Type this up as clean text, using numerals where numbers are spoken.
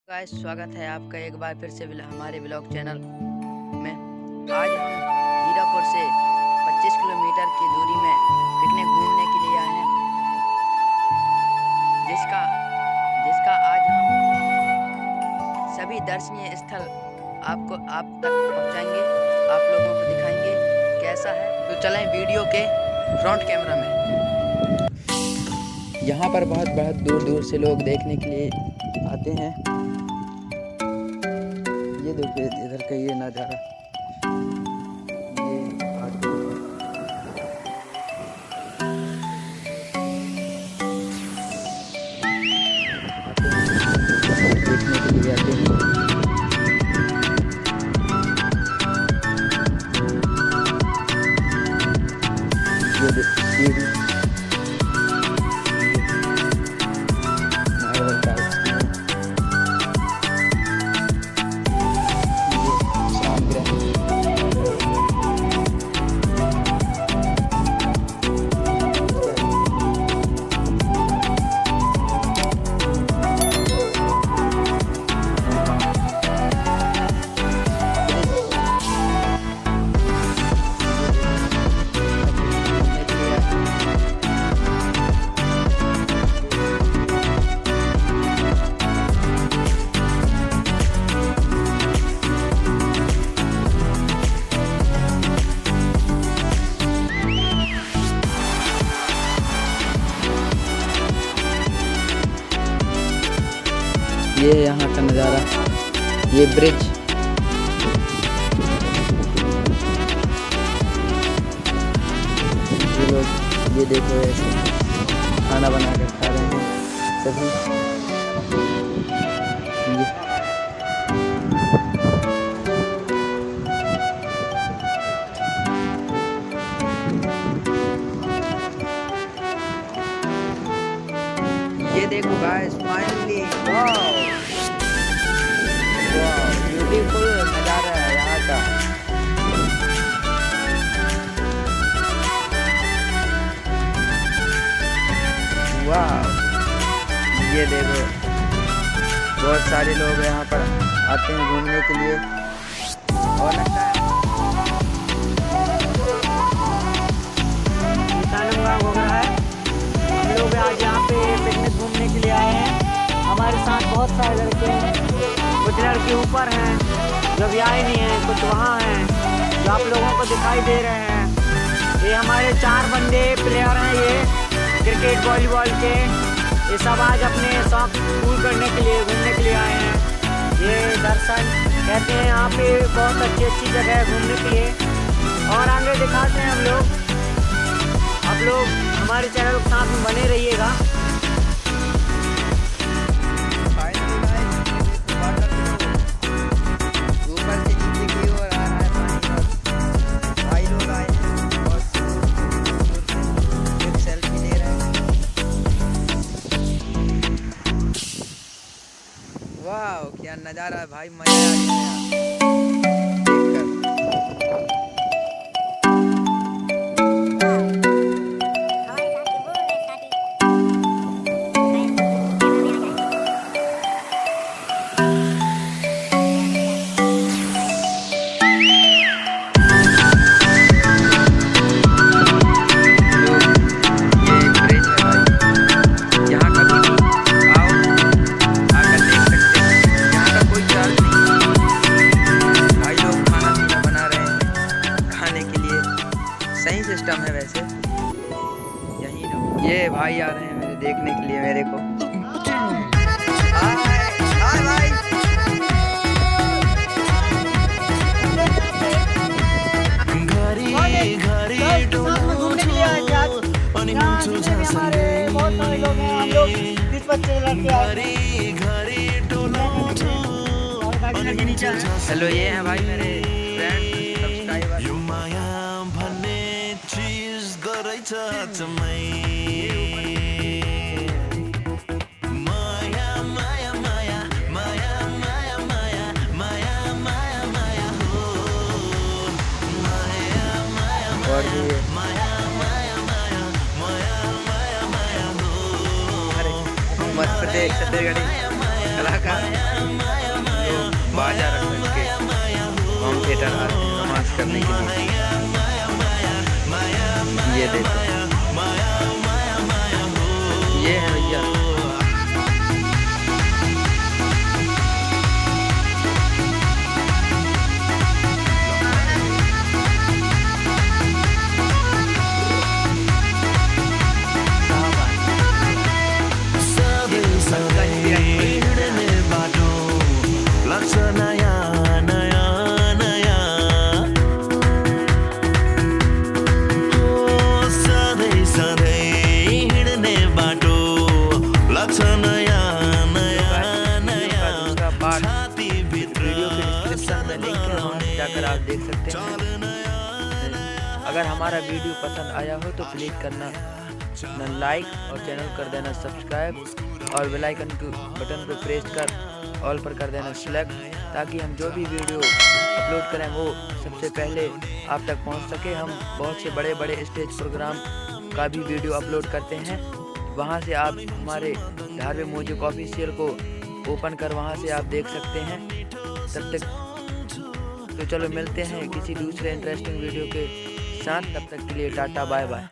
Guys, स्वागत है आपका एक बार फिर से हमारे ब्लॉग चैनल में। आज हम हीरापुर से 25 किलोमीटर की दूरी में पिकनिक घूमने के लिए आए हैं, जिसका आज हम सभी दर्शनीय स्थल आप तक पहुंचाएंगे, आप लोगों को दिखाएंगे कैसा है। तो चलें वीडियो के फ्रंट कैमरा में। यहाँ पर बहुत दूर दूर से लोग देखने के लिए आते हैं। ये देखिए इधर का ये नज़ारा, ये देखने के लिए आते हैं। ये देखिए ये यहाँ का नज़ारा, ये ब्रिज, ये लोग ये देखो ऐसे खाना बना कर खा रहे हैं सभी। ये देखो गाइस, फाइनली वाओ ब्यूटीफुल नज़ारा है यहाँ का। वाह, ये देखो बहुत सारे लोग यहाँ पर आते हैं घूमने के लिए। और लगता है हो रहा है। हम लोग आज यहाँ पे पिकनिक घूमने के लिए आए हैं। हमारे साथ बहुत सारे लड़के हैं, कुछ लड़के ऊपर हैं जो अभी आए नहीं हैं, कुछ वहाँ हैं जो आप लोगों को दिखाई दे रहे हैं। ये हमारे 4 बंदे प्लेयर हैं, ये क्रिकेट वॉलीबॉल के। ये सब आज अपने शौक पूर्ण करने के लिए घूमने के लिए आए हैं। ये दर्शन कहते हैं, यहाँ पे बहुत अच्छी जगह है घूमने के लिए, और आगे दिखाते हैं हम लोग। आप लोग हमारे चैनल के साथ में बने रहिएगा। वाह, क्या नज़ारा है भाई, मजा आ गया सही सिस्टम है वैसे। यही ये भाई आ रहे हैं मेरे देखने के लिए मेरे को। हाय भाई, हेलो, ये हैं भाई मेरे फ्रेंड सब्सक्राइबर। और ये मध्य प्रदेश छत्तीसगढ़ी कलाकार का जो बाजा रख के होम थिएटर आते हैं रोमांस करने के लिए। ये देखो, ये है भैया जाकर आप देख सकते हैं। अगर हमारा वीडियो पसंद आया हो तो प्लीज़ करना लाइक और चैनल कर देना सब्सक्राइब और बेल आइकन के बटन को प्रेस कर ऑल पर कर देना सिलेक्ट, ताकि हम जो भी वीडियो अपलोड करें वो सबसे पहले आप तक पहुंच सके। हम बहुत से बड़े बड़े स्टेज प्रोग्राम का भी वीडियो अपलोड करते हैं, वहां से आप हमारे धारवे म्यूजिक ऑफिशियल को ओपन कर वहां से आप देख सकते हैं। तब तक तो चलो मिलते हैं किसी दूसरे इंटरेस्टिंग वीडियो के साथ, तब तक के लिए टाटा बाय बाय।